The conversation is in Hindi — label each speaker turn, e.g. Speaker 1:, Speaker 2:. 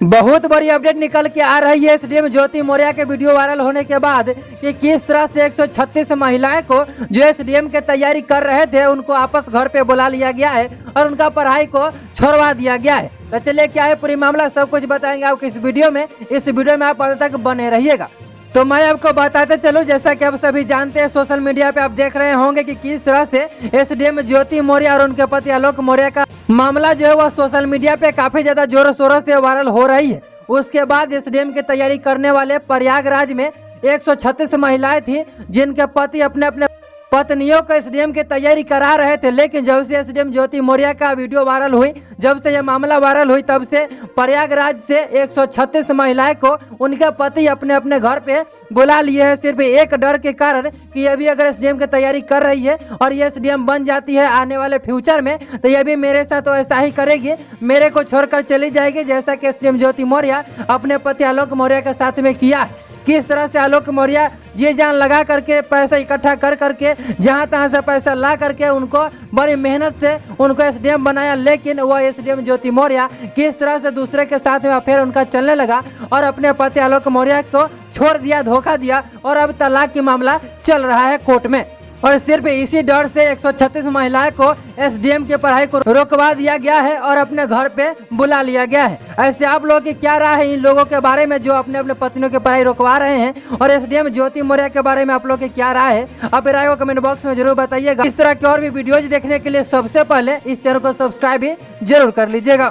Speaker 1: बहुत बड़ी अपडेट निकल के आ रही है एसडीएम ज्योति मौर्य के वीडियो वायरल होने के बाद कि किस तरह से 136 महिलाएं को जो एसडीएम के तैयारी कर रहे थे उनको आपस घर पे बुला लिया गया है और उनका पढ़ाई को छोड़वा दिया गया है। तो चलिए क्या है पूरी मामला सब कुछ बताएंगे आपको इस वीडियो में। इस वीडियो में आप अंत तक बने रहिएगा। तो मैं आपको बताते चलूं, जैसा कि आप सभी जानते हैं सोशल मीडिया पे आप देख रहे होंगे कि किस तरह से एसडीएम ज्योति मौर्य और उनके पति आलोक मौर्य का मामला जो है वह सोशल मीडिया पे काफी ज्यादा जोरों शोरों से वायरल हो रही है। उसके बाद एसडीएम की तैयारी करने वाले प्रयागराज में 136 महिलाएं थी जिनके पति अपने अपने पत्नियों को एसडीएम की तैयारी करा रहे थे। लेकिन जब से एसडीएम ज्योति मौर्य का वीडियो वायरल हुई, जब से यह मामला वायरल हुई, तब से प्रयागराज से 136 महिलाएं को उनके पति अपने अपने घर पे बुला लिए हैं, सिर्फ एक डर के कारण कि ये भी अगर एसडीएम की तैयारी कर रही है और ये एसडीएम बन जाती है आने वाले फ्यूचर में तो ये भी मेरे साथ तो ऐसा ही करेगी, मेरे को छोड़कर चली जाएगी, जैसा कि एसडीएम ज्योति मौर्य अपने पति आलोक मौर्य के साथ में किया है। किस तरह से आलोक मौर्य जी जान लगा करके पैसा इकट्ठा कर करके जहां तहां से पैसा ला करके उनको बड़ी मेहनत से उनको एसडीएम बनाया। लेकिन वह एसडीएम ज्योति मौर्य किस तरह से दूसरे के साथ में अफेयर उनका चलने लगा और अपने पति आलोक मौर्य को छोड़ दिया, धोखा दिया और अब तलाक की मामला चल रहा है कोर्ट में। और सिर्फ इसी डर से 136 महिलाएं को एसडीएम की पढ़ाई को रोकवा दिया गया है और अपने घर पे बुला लिया गया है। ऐसे आप लोगों की क्या राय है इन लोगों के बारे में जो अपने अपने पत्नियों की पढ़ाई रोकवा रहे हैं, और एसडीएम ज्योति मौर्य के बारे में आप लोगों की क्या राय है? आप राय को कमेंट बॉक्स में जरूर बताइएगा। इस तरह के और भी वीडियोज देखने के लिए सबसे पहले इस चैनल को सब्सक्राइब भी जरूर कर लीजिएगा।